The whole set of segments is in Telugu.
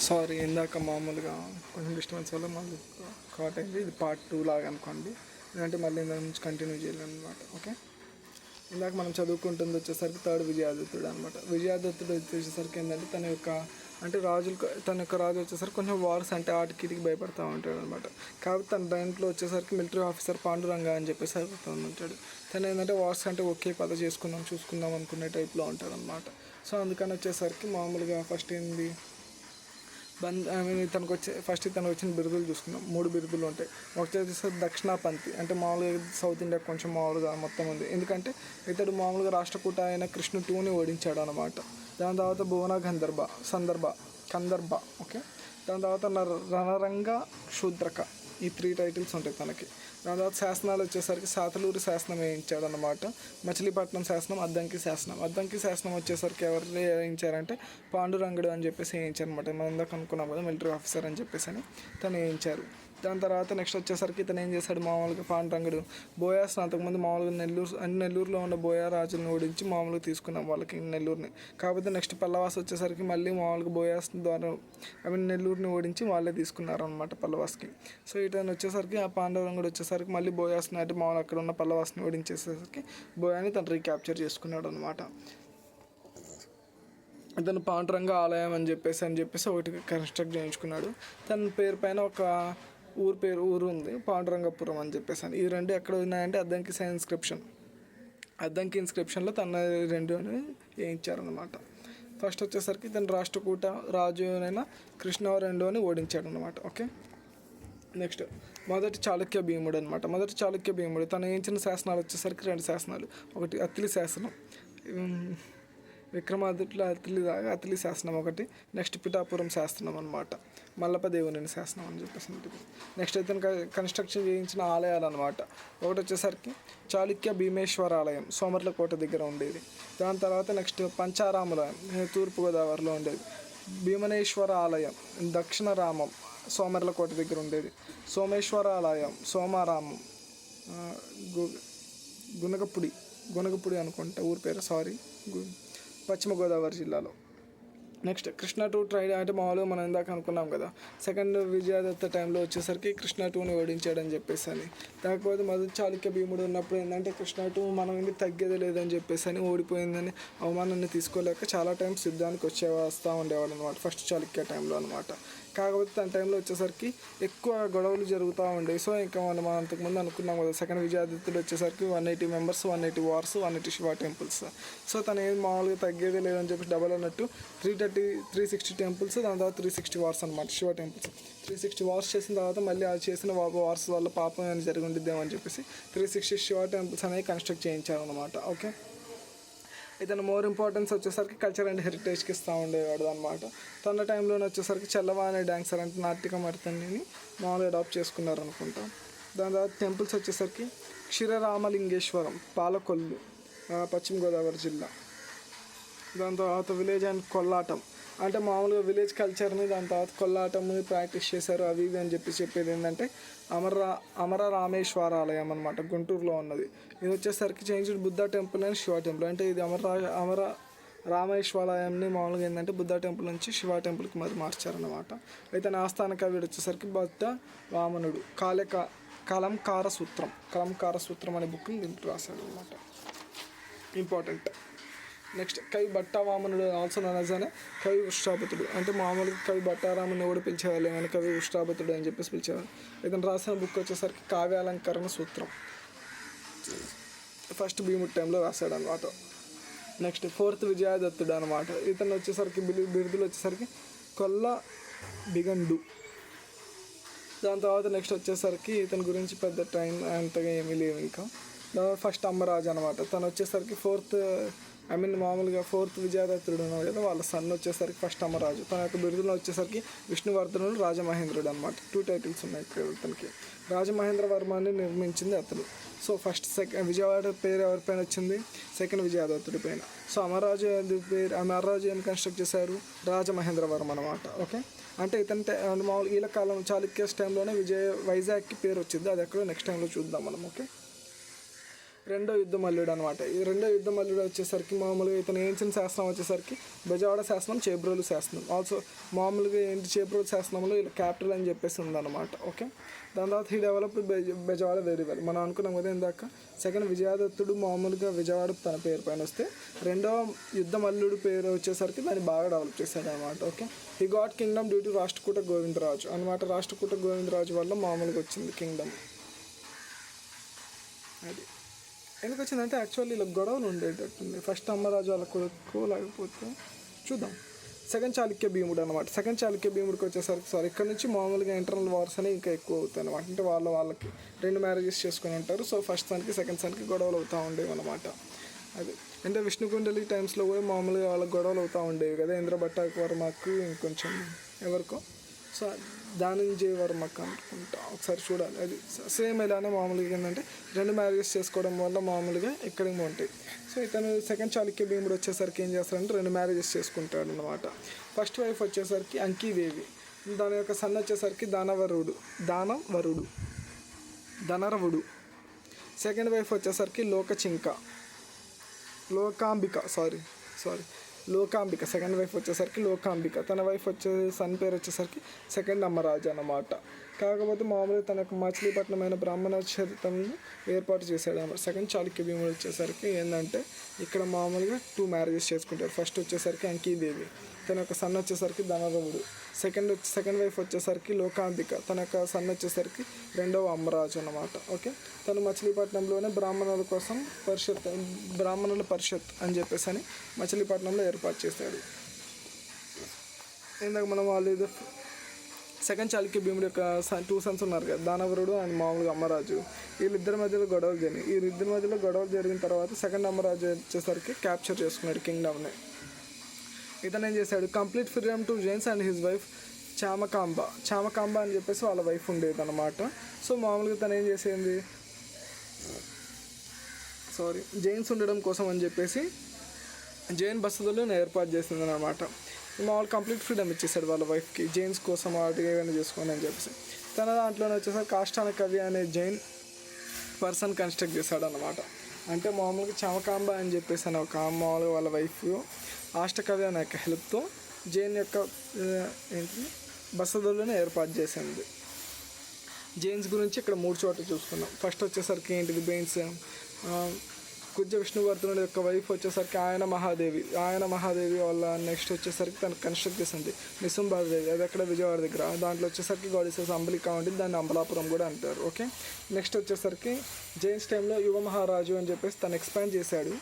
సారీ, ఇందాక మామూలుగా కొంచెం డిస్టర్బెన్స్ వల్ల మళ్ళీ కాట్ అయింది. ఇది పార్ట్ 2 లాగా అనుకోండి, ఎందుకంటే మళ్ళీ ఇందాక నుంచి కంటిన్యూ చేయాలి అనమాట. ఓకే, ఇందాక మనం చదువుకుంటుంది వచ్చేసరికి థర్డ్ విజయాదిత్యుడు అనమాట. విజయాదిత్యుడు వచ్చేసరికి ఏంటంటే తన యొక్క రాజు వచ్చేసరికి కొంచెం వార్స్ అంటే ఆటికి ఇటికి భయపడుతూ ఉంటాడు అనమాట. కాబట్టి తన దాంట్లో వచ్చేసరికి మిలిటరీ ఆఫీసర్ పాండురంగ అని చెప్పేసి అయిపోతూ ఉంటాడు. తను ఏంటంటే వార్స్ అంటే ఓకే పద చూసుకుందాం అనుకునే టైప్లో ఉంటాడు అనమాట. సో అందుకని వచ్చేసరికి మామూలుగా ఫస్ట్ ఏంది తనకు వచ్చిన బిరుదులు చూసుకున్నాం. 3 బిరుదులు ఉంటాయి. ఒకటి వచ్చేసరికి దక్షిణాపంథి, అంటే మామూలుగా సౌత్ ఇండియా కొంచెం మామూలుగా మొత్తం ఉంది. ఎందుకంటే ఇతడు మామూలుగా రాష్ట్రకూట అయిన కృష్ణుని ఓడించాడు అనమాట. దాని తర్వాత భువన కందర్భ ఓకే. దాని తర్వాత రణరంగ శూద్రక, ఈ 3 టైటిల్స్ ఉంటాయి తనకి. దాని తర్వాత శాసనాలు వచ్చేసరికి సాతలూరి శాసనం వేయించాడు అనమాట. మచిలీపట్నం శాసనం, అద్దంకి శాసనం వచ్చేసరికి ఎవరు వేయించారంటే పాండురంగుడు అని చెప్పేసి వేయించారు అనమాట. మనం ఇందాక అనుకున్నాం కదా మిలిటరీ ఆఫీసర్ అని చెప్పేసి అని తను వేయించారు. దాని తర్వాత నెక్స్ట్ వచ్చేసరికి ఇతను ఏం చేశాడు, మామూలుగా పాండురంగుడు బోయాస్ని అంతకుముందు మామూలుగా నెల్లూరులో ఉన్న బోయా రాజులను ఓడించి మామూలుగా తీసుకున్నాం వాళ్ళకి నెల్లూరుని. కాకపోతే నెక్స్ట్ పల్లవాస్ వచ్చేసరికి మళ్ళీ మామూలుగా బోయాస్ ద్వారా నెల్లూరుని ఓడించి వాళ్ళే తీసుకున్నారు అనమాట పల్లవాస్కి. సో ఇతను వచ్చేసరికి ఆ పాండురంగుడు వచ్చేసరికి మళ్ళీ బోయాస్ని అంటే మామూలు అక్కడ ఉన్న పల్లవాస్ని ఓడించేసరికి బోయాని తను రీక్యాప్చర్ చేసుకున్నాడు అనమాట. ఇతను పాండురంగ ఆలయం అని చెప్పేసి ఒకటి కన్స్ట్రక్ట్ చేయించుకున్నాడు. తన పేరు పైన ఒక ఊరు ఉంది, పాండురంగపురం అని చెప్పేసి అని. ఈ 2 ఎక్కడ ఉన్నాయంటే అద్దంకి ఇన్స్క్రిప్షన్లో తన 2 వేయించారనమాట. ఫస్ట్ వచ్చేసరికి తన రాష్ట్రకూట రాజు అయిన కృష్ణవ అని ఓడించాడు అనమాట. ఓకే, నెక్స్ట్ మొదటి చాళుక్య భీముడు అనమాట. తను వేయించిన శాసనాలు వచ్చేసరికి 2 శాసనాలు. ఒకటి అత్తిలి శాసనం, విక్రమాదిత్యుల అత్తిలి శాసనం ఒకటి. నెక్స్ట్ పిఠాపురం శాసనం అనమాట, మల్లపదేవుని శాసనం అని చెప్పేసి ఉంటుంది. నెక్స్ట్ అయితే కన్స్ట్రక్షన్ చేయించిన ఆలయాలు అనమాట. ఒకటి వచ్చేసరికి చాళుక్య భీమేశ్వర ఆలయం, సోమర్లకోట దగ్గర ఉండేది. దాని తర్వాత నెక్స్ట్ పంచారాములయం, తూర్పుగోదావరిలో ఉండేది. భీమనేశ్వర ఆలయం, దక్షిణ రామం, సోమర్లకోట దగ్గర ఉండేది. సోమేశ్వర ఆలయం, సోమారామం, గునగపుడి అనుకుంటా ఊరి పేరు, పశ్చిమ గోదావరి జిల్లాలో. నెక్స్ట్ కృష్ణ 2 ట్రైడ్ అంటే మామూలుగా మనం ఇందాక అనుకున్నాం కదా, సెకండ్ విజయాదత్త టైంలో వచ్చేసరికి కృష్ణ 2ని ఓడించాడని చెప్పేసి అని. కాకపోతే మొదటి చాళుక్య భీముడు ఉన్నప్పుడు ఏంటంటే కృష్ణ 2 మనం ఏంటి తగ్గేది లేదని చెప్పేసి అని ఓడిపోయిందని అవమానాన్ని తీసుకోలేక చాలా టైం యుద్ధానికి వస్తూ ఉండేవాడు అనమాట ఫస్ట్ చాళుక్య టైంలో అనమాట. కాకపోతే తన టైంలో వచ్చేసరికి ఎక్కువ గొడవలు జరుగుతూ ఉండేవి. సో ఇంకా మనం అంతకుముందు అనుకున్నాం కదా, సెకండ్ విజయాదిత్యుడు వచ్చేసరికి 180 members, 180 wars, 180 Shiva temples. So తను ఏది మామూలుగా తగ్గేదే లేదని చెప్పి డబల్ అన్నట్టు 360 టెంపుల్స్, దాని తర్వాత 360 వార్స్ అనమాట శివ టెంపుల్స్. 360 వార్స్ చేసిన తర్వాత మళ్ళీ అది చేసిన వార్స్ వల్ల పాపం అని జరిగి ఉండిద్దామని చెప్పేసి 360 శివ టెంపుల్స్ అనేవి కన్స్ట్రక్ట్ చేయించారనమాట. ఓకే, ఇతను మోర్ ఇంపార్టెన్స్ వచ్చేసరికి కల్చర్ అండ్ హెరిటేజ్కి ఇస్తూ ఉండేవాడు అనమాట. తన టైంలోనే వచ్చేసరికి చల్లవా అనే డాన్సర్ అంటే నాట్యకమర్తని మామూలుగా అడాప్ట్ చేసుకున్నారు అనుకుంటా. దాని తర్వాత టెంపుల్స్ వచ్చేసరికి క్షీరరామలింగేశ్వరం, పాలకొల్లు, పశ్చిమ గోదావరి జిల్లా. దాని తర్వాత విలేజ్ అండ్ కొల్లాటం, అంటే మామూలుగా విలేజ్ కల్చర్ని దాని తర్వాత కొల్లాటంని ప్రాక్టీస్ చేశారు అవి ఇవి అని చెప్పేది ఏంటంటే అమర రామేశ్వరాలయం అనమాట, గుంటూరులో ఉన్నది. ఇది వచ్చేసరికి changed Buddha temple and Shiva temple. అంటే ఇది అమర రామేశ్వరాలయంని మామూలుగా ఏంటంటే బుద్ధ టెంపుల్ నుంచి శివ టెంపుల్కి మరి మార్చారనమాట. అయితే నా ఆస్థాన కవి వచ్చేసరికి బుద్ధ వామనుడు కలంకార సూత్రం అనే బుక్ని దీంట్లో రాశాడు అనమాట. ఇంపార్టెంట్. నెక్స్ట్ కవి భట్టావామనుడు, ఆల్సో నోన్ యాజ్ అనే కవి ఉష్ట్రాపతుడు. అంటే మామూలుగా కవి భట్టారాముని కూడా పిలిచేవాళ్ళు కానీ కవి ఉష్ట్రాపతుడు అని చెప్పేసి పిలిచేవాళ్ళు. ఇతను రాసిన బుక్ వచ్చేసరికి కావ్యాలంకరణ సూత్రం, ఫస్ట్ భీముడి టైంలో రాశాడు అనమాట. నెక్స్ట్ 4th విజయాదత్తుడు అనమాట. ఇతను వచ్చేసరికి బిరుదులు వచ్చేసరికి కొల్ల బిగండు. దాని తర్వాత నెక్స్ట్ వచ్చేసరికి ఇతని గురించి పెద్ద టైం అంతగా ఏమీ లేవు. ఇంకా ఫస్ట్ అమ్మరాజు అనమాట. తను వచ్చేసరికి మామూలుగా 4th విజయాదత్తుడు ఉన్నారు కదా, వాళ్ళ సన్ వచ్చేసరికి ఫస్ట్ అమ్మరాజు. తన యొక్క బిరుదులు వచ్చేసరికి విష్ణువర్ధనుడు, రాజమహేంద్రుడు అనమాట. 2 టైటిల్స్ ఉన్నాయి అతనికి. రాజమహేంద్రవర్మని నిర్మించింది అతను. సో విజయవాడ పేరు ఎవరి పైన వచ్చింది, సెకండ్ విజయాదత్తుడి పైన. సో అమరరాజు ఏం కన్స్ట్రక్ట్ చేశారు, రాజమహేంద్రవర్మ అనమాట. ఓకే, అంటే ఇతని మామూలు ఈల కాలం చాళుక్యస్ టైంలోనే వైజాగ్కి పేరు వచ్చింది. అది ఎక్కడో నెక్స్ట్ టైంలో చూద్దాం మనం. ఓకే, రెండో యుద్ధ మల్లుడు అనమాట. ఈ రెండో యుద్ధ మల్లుడు వచ్చేసరికి మామూలుగా ఇతను ఏంచిన శాసనం వచ్చేసరికి బెజవాడ శాసనం, చేబ్రోలు శాసనం. ఆల్సో మామూలుగా ఏంటి చేబ్రోలు శాసనంలో ఇలా క్యాపిటల్ అని చెప్పేసి ఉందన్నమాట. ఓకే, దాని తర్వాత ఈ డెవలప్ బెజవాడ వెరీ వెల్. మనం అనుకున్నాం కదా ఇందాక. సెకండ్ విజయదత్తుడు మామూలుగా విజయవాడ తన పేరు పైన వస్తే, రెండో యుద్ధ మల్లుడు పేరు వచ్చేసరికి దాన్ని బాగా డెవలప్ చేశాడు అనమాట. ఓకే, ఈ got Kingdom due to Rashtrakuta Govindaraju అనమాట. రాష్ట్రకూట గోవిందరాజు వల్ల మామూలుగా వచ్చింది కింగ్డమ్. అది ఎందుకు వచ్చిందంటే యాక్చువల్లీ ఇలా గొడవలు ఉండేటట్టుంది. ఫస్ట్ అమ్మరాజు వాళ్ళ కొడుకు, లేకపోతే చూద్దాం. సెకండ్ చాళుక్య భీముడు అనమాట. సెకండ్ చాళుక్య భీముడికి వచ్చేసరికి ఇక్కడ నుంచి మామూలుగా ఇంటర్నల్ వార్స్ అనేవి ఇంకా ఎక్కువ అవుతాయి అనమాట. అంటే వాళ్ళకి 2 మ్యారేజెస్ చేసుకుని ఉంటారు. సో ఫస్ట్ సన్కి సెకండ్ సన్కి గొడవలు అవుతూ ఉండేవి అనమాట. అది అంటే విష్ణుకుండలి టైమ్స్లో కూడా మామూలుగా వాళ్ళకి గొడవలు అవుతూ ఉండేవి కదా. ఇంద్రభట్టావర్మకు ఇంకొంచెం ఎవరికో, సో ధనంజయ వర్మకు అనుకుంటా, ఒకసారి చూడాలి. అది సేమ్ ఇలానే మామూలుగా ఏంటంటే 2 మ్యారేజెస్ చేసుకోవడం వల్ల మామూలుగా ఎక్కడికి ఉంటాయి. సో ఇతను సెకండ్ చాళుక్య భీముడు వచ్చేసరికి ఏం చేస్తాడంటే 2 మ్యారేజెస్ చేసుకుంటాడు అనమాట. ఫస్ట్ వైఫ్ వచ్చేసరికి అంకీదేవి, దాని యొక్క సన్ వచ్చేసరికి ధనరవుడు. సెకండ్ వైఫ్ వచ్చేసరికి లోకాంబిక. సెకండ్ వైఫ్ వచ్చేసరికి లోకాంబిక. తన వైఫ్ సన్ పేరు వచ్చేసరికి సెకండ్ అమ్మరాజు అన్నమాట. కాకపోతే మామూలుగా తన యొక్క మచిలీపట్నమైన బ్రాహ్మణ చరిత్రను ఏర్పాటు చేశాడు అన్నమాట. సెకండ్ చాళుక్య భీముడు వచ్చేసరికి ఏంటంటే ఇక్కడ మామూలుగా 2 మ్యారేజెస్ చేసుకుంటారు. ఫస్ట్ వచ్చేసరికి అంకీదేవి, తన యొక్క సన్ వచ్చేసరికి ధనరవుడు. సెకండ్ వైఫ్ వచ్చేసరికి లోకాంబిక, తన యొక్క సన్ వచ్చేసరికి రెండవ అమ్మరాజు అన్నమాట. ఓకే, తను మచిలీపట్నంలోనే బ్రాహ్మణుల పరిషత్ అని చెప్పేసి అని మచిలీపట్నంలో ఏర్పాటు చేశాడు. ఇందాక మనం వాళ్ళు సెకండ్ చాళుక్య భీముడు యొక్క 2 సన్స్ ఉన్నారు కదా, దానవరుడు అండ్ మామూలుగా అమ్మరాజు. వీళ్ళిద్దరి మధ్యలో గొడవలు జరిగిన తర్వాత సెకండ్ అమ్మరాజు వచ్చేసరికి క్యాప్చర్ చేసుకున్నాడు కింగ్డమ్ని. ఇతను ఏం చేశాడు, complete freedom to Jains and his wife Chamakamba అని చెప్పేసి వాళ్ళ వైఫ్ ఉండేది అనమాట. సో మామూలుగా తను ఏం చేసేది, జైన్స్ ఉండడం కోసం అని చెప్పేసి జైన్ బసతులను ఏర్పాటు చేసింది అనమాట. మామూలు కంప్లీట్ ఫ్రీడమ్ ఇచ్చేసాడు వాళ్ళ వైఫ్కి, జైన్స్ కోసం వాటి ఏమైనా చేసుకోండి అని చెప్పేసి. తన దాంట్లోనే వచ్చేసరికి కాష్టాన కవి అనే జైన్ పర్సన్ కన్స్ట్రక్ట్ చేశాడు అనమాట. అంటే మామూలుగా చామకాంబ అని చెప్పేసి అని ఒక మామూలుగా వాళ్ళ వైఫ్ ఆష్టకవి అనే యొక్క హెల్ప్తో జైన్ యొక్క బసదులను ఏర్పాటు చేసింది. జైన్స్ గురించి ఇక్కడ 3 చోట్ల చూసుకున్నాం. ఫస్ట్ వచ్చేసరికి ఏంటిది, బెయిన్స్ కుజ విష్ణువర్ధనుడి యొక్క వైఫ్ వచ్చేసరికి ఆయన మహాదేవి వాళ్ళ నెక్స్ట్ వచ్చేసరికి తనకు కన్స్ట్రక్ట్ చేసింది నిశుంభాదేవి. అది అక్కడ విజయవాడ దగ్గర. దాంట్లో వచ్చేసరికి గాడెసెస్ అంబలికా ఉంటుంది, దాన్ని అంబలాపురం కూడా అంటారు. ఓకే, నెక్స్ట్ వచ్చేసరికి జైన్స్ టైంలో యువ మహారాజు అని చెప్పేసి తను ఎక్స్పాండ్ చేశాడు.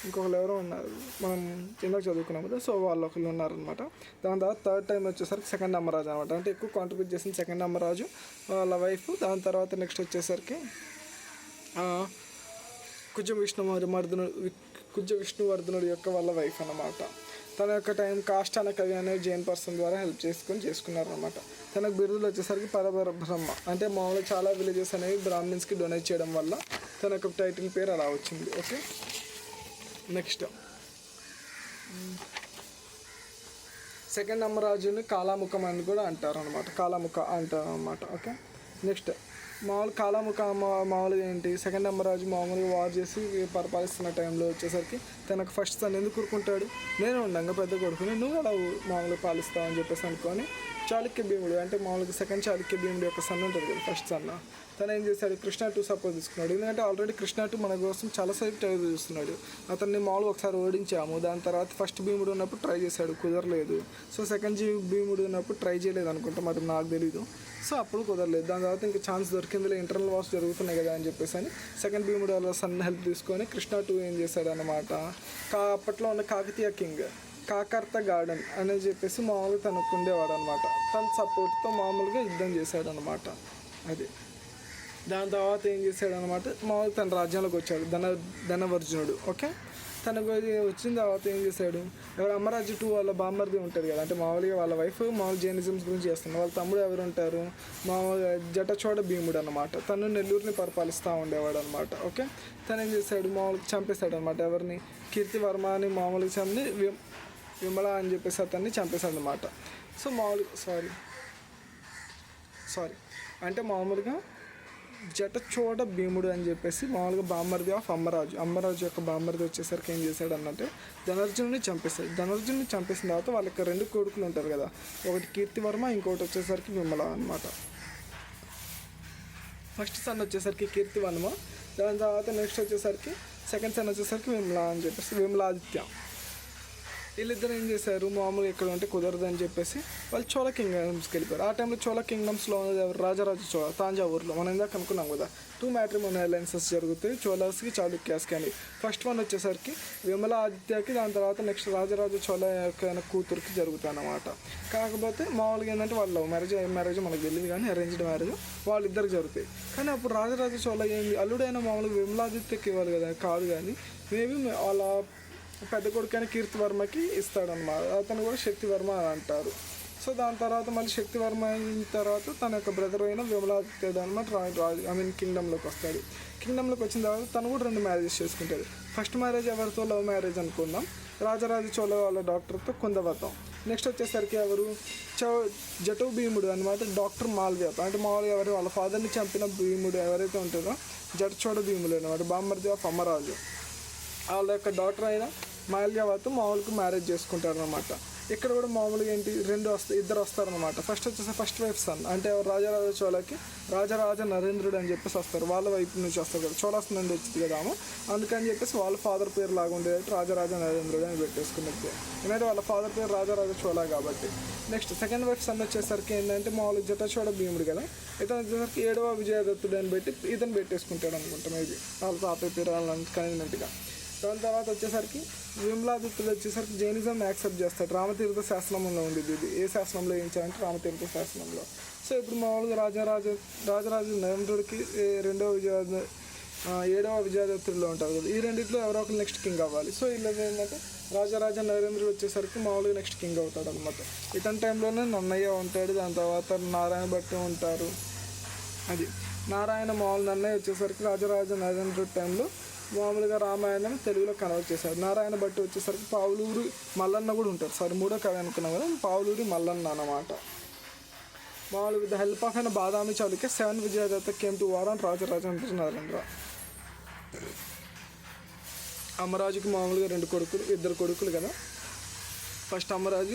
ఇంకొకరు ఎవరో ఉన్నారు, మనం ఇందాక చదువుకున్నాం కదా, సో వాళ్ళు ఒకళ్ళు ఉన్నారనమాట. దాని తర్వాత థర్డ్ టైం వచ్చేసరికి సెకండ్ అమ్మరాజు అనమాట. అంటే ఎక్కువ కాంట్రిబ్యూట్ చేసింది సెకండ్ అమ్మరాజు వాళ్ళ వైఫ్. దాని తర్వాత నెక్స్ట్ వచ్చేసరికి కుజ విష్ణువర్ధనుడి యొక్క వాళ్ళ వైఫ్ అన్నమాట. తన యొక్క టైం కాష్టాన కవి అనే జైన్ పర్సన్ ద్వారా హెల్ప్ చేసుకున్నారనమాట. తనకు బిరుదులు వచ్చేసరికి పరబ్రహ్మ. అంటే మామూలుగా చాలా విలేజెస్ అనేవి బ్రాహ్మిన్స్కి డొనేట్ చేయడం వల్ల తన యొక్క టైటిల్ పేరు అలా వచ్చింది. ఓకే, నెక్స్ట్ సెకండ్ అమ్మరాజుని కాలాముఖం అని కూడా అంటారు అనమాట. ఓకే, నెక్స్ట్ మామూలుగా ఏంటి, సెకండ్ అమ్మరాజు మామూలుగా వార్ చేసి పరిపాలిస్తున్న టైంలో వచ్చేసరికి తనకు ఫస్ట్ తను ఎందుకు కూరుకుంటాడు, నేను ఉండంగా పెద్ద కొడుకుని, నువ్వు అలా మామూలుగా పాలిస్తావు అని చెప్పేసి అనుకొని చాళుక్య భీముడు అంటే మామూలుగా సెకండ్ చాళుక్య భీముడు యొక్క సన్ ఉంటుంది కదా, ఫస్ట్ సన్న, తను ఏం చేశాడు, కృష్ణ 2 సపోర్ట్ తీసుకున్నాడు. ఎందుకంటే ఆల్రెడీ కృష్ణ 2 మన కోసం చాలాసేపు ట్రై చేస్తున్నాడు. అతన్ని మామూలుగా ఒకసారి ఓడించాము. దాని తర్వాత ఫస్ట్ భీముడు ఉన్నప్పుడు ట్రై చేశాడు, కుదరలేదు. సో సెకండ్ భీముడు ఉన్నప్పుడు ట్రై చేయలేదు అనుకుంటా, మరి నాకు తెలీదు. సో అప్పుడు కుదరలేదు. దాని తర్వాత ఇంకా ఛాన్స్ దొరికిందిలే, ఇంటర్నల్ వార్స్ జరుగుతున్నాయి కదా అని చెప్పేసి అని సెకండ్ భీముడు వాళ్ళ సన్ హెల్ప్ తీసుకొని కృష్ణ 2 ఏం చేశాడు అనమాట, అప్పట్లో ఉన్న కాకతీయ కింగ్ కాకర్త గార్డెన్ అని చెప్పేసి మామూలుగా తనకు ఉండేవాడు అనమాట. తన సపోర్ట్తో మామూలుగా యుద్ధం చేశాడు అనమాట. అది దాని తర్వాత ఏం చేశాడు అనమాట, మామూలుగా తన రాజ్యంలోకి వచ్చాడు ధనవర్జునుడు. ఓకే, తనకు వచ్చిన తర్వాత ఏం చేశాడు, ఎవరు అమ్మరాజు 2 వాళ్ళ బామ్మర్ది ఉంటుంది కదా, అంటే మామూలుగా వాళ్ళ వైఫ్ మామూలు జైనిజమ్స్ గురించి చేస్తున్నారు. వాళ్ళ తమ్ముడు ఎవరు ఉంటారు, మామూలుగా జటచోడ భీముడు అనమాట. తను నెల్లూరుని పరిపాలిస్తూ ఉండేవాడు అనమాట. ఓకే, తను ఏం చేశాడు, మామూలుగా చంపేశాడు అనమాట. ఎవరిని, కీర్తివర్మ అని మామూలుగా చంపి విమల అని చెప్పేసి అతన్ని చంపేశాడు అనమాట. సో మామూలుగా సారీ అంటే మామూలుగా జటచోడ భీముడు అని చెప్పేసి మామూలుగా బామ్మర్ది ఆఫ్ అమ్మరాజు యొక్క బామ్మర్ది వచ్చేసరికి ఏం చేశాడు అన్నట్టే ధనర్జునుని చంపేశాడు. ధనర్జునుని చంపేసిన తర్వాత వాళ్ళకి 2 కొడుకులు ఉంటారు కదా, ఒకటి కీర్తివర్మ, ఇంకోటి వచ్చేసరికి విమల అనమాట. ఫస్ట్ సన్ వచ్చేసరికి కీర్తివర్మ, దాని తర్వాత నెక్స్ట్ వచ్చేసరికి సెకండ్ సన్ వచ్చేసరికి విమల అని చెప్పేసి విమలాదిత్య. వీళ్ళిద్దరు ఏం చేశారు, మామూలుగా ఇక్కడ ఉంటే కుదరదు అని చెప్పేసి వాళ్ళు చోళ కింగ్డమ్స్కి వెళ్ళిపోయారు. ఆ టైంలో చోళ కింగ్డమ్స్లో ఉన్నది రాజరాజ చోళ తాంజావూరులో. మనం ఇందాక అనుకున్నాం కదా 2 మ్యాట్రిమోనియల్ అలయన్సెస్ జరుగుతాయి, చోళాస్కి చాళుక్యాస్కి అని. ఫస్ట్ వన్ వచ్చేసరికి విమల ఆదిత్యకి, దాని తర్వాత నెక్స్ట్ రాజరాజ చోళ యొక్క కూతురికి జరుగుతాయి అన్నమాట. కాకపోతే మామూలుగా ఏంటంటే వాళ్ళ లవ్ మ్యారేజ్ మనకు తెలియదు కానీ అరేంజ్డ్ మ్యారేజ్ వాళ్ళిద్దరికి జరుగుతాయి. కానీ అప్పుడు రాజరాజ చోళ ఏంది అల్లుడైన మామూలుగా విమలాదిత్యకి ఇవ్వాలి కదా, కాదు కానీ మేబీ వాళ్ళ పెద్ద కొడుకైన కీర్తివర్మకి ఇస్తాడనమాట. అతను కూడా శక్తివర్మ అని అంటారు. సో దాని తర్వాత మళ్ళీ శక్తివర్మ అయిన తర్వాత తన యొక్క బ్రదర్ అయిన విమలాదిత్య అనమాట కింగ్డమ్లోకి వస్తాడు. కింగ్డమ్లోకి వచ్చిన తర్వాత తను కూడా 2 మ్యారేజెస్ చేసుకుంటాడు. ఫస్ట్ మ్యారేజ్ ఎవరితో, లవ్ మ్యారేజ్ అనుకుందాం, రాజరాజ చోళ వాళ్ళ డాక్టర్తో కుందవతం. నెక్స్ట్ వచ్చేసరికి ఎవరు, జటు భీముడు అనమాట, డాక్టర్ మాల్వ్య. అంటే మామూలుగా ఎవరు వాళ్ళ ఫాదర్ని చంపిన భీముడు ఎవరైతే ఉంటారో జటచోడ భీముడు అనమాట, బామ్మర్ది ఆఫ్ అమ్మరాజు. వాళ్ళ యొక్క డాక్టర్ అయిన మాల్యావతి మామూలుగా మ్యారేజ్ చేసుకుంటారు అనమాట. ఇక్కడ కూడా మామూలుగా ఏంటి ఇద్దరు వస్తారనమాట. ఫస్ట్ వైఫ్ సన్ అంటే రాజరాజ చోళకి రాజరాజ నరేంద్రుడు అని చెప్పేసి వస్తారు. వాళ్ళ వైపు నుంచి వస్తారు కదా, చోళాస్ నుండి వచ్చింది కదా ఆమె, అందుకని చెప్పేసి వాళ్ళ ఫాదర్ పేరు లాగా ఉండేది రాజరాజ నరేంద్రుడు అని పెట్టేసుకున్నది. ఎందుకంటే వాళ్ళ ఫాదర్ పేరు రాజరాజ చోళ కాబట్టి. నెక్స్ట్ సెకండ్ వైఫ్ సన్ వచ్చేసరికి ఏంటంటే మామూలుగా జటచోడ భీముడు కదా, ఇతను వచ్చేసరికి 7వ విజయదత్తుడు అని పెట్టి ఇతను పెట్టేసుకుంటాడు అనుకుంటా మేబీ, వాళ్ళ తాతయ్య పేరు వాళ్ళని కన్వీనెంట్గా. దాని తర్వాత వచ్చేసరికి విమలాదిత్యుడు వచ్చేసరికి జైనిజం యాక్సెప్ట్ చేస్తాడు. రామతీర్థ శాసనంలో ఉండేది ఇది. ఏ శాసనంలో ఏంటంటే రామతీర్థ శాసనంలో. సో ఇప్పుడు మామూలుగా రాజరాజ నరేంద్రుడికి 7వ విజయదత్తుడిలో ఉంటారు కదా, ఈ రెండిట్లో ఎవరో ఒకరు నెక్స్ట్ కింగ్ అవ్వాలి. సో ఇలా ఏంటంటే రాజరాజ నరేంద్రుడు వచ్చేసరికి మామూలుగా నెక్స్ట్ కింగ్ అవుతాడు అనమాట. ఇతని టైంలోనే నన్నయ్య ఉంటాడు, దాని తర్వాత నారాయణ భట్టు ఉంటారు. అది నారాయణ మామూలు నన్నయ్య వచ్చేసరికి రాజరాజ నరేంద్రుడి టైంలో మామూలుగా రామాయణం తెలుగులో కన్వర్ట్ చేశారు. నారాయణ భట్టు వచ్చేసరికి పావులూరి మల్లన్న కూడా ఉంటారు. 3వ కవి అనుకున్నాం కదా, పావులూరి మల్లన్న అన్నమాట. మామూలు విత్ ద హెల్ప్ ఆఫ్ అయిన Badami Chalukya 7 Vijayadatta came to war on Rajaraja Narendra. అమ్మరాజుకి మామూలుగా 2 కొడుకులు కదా. ఫస్ట్ అమ్మరాజు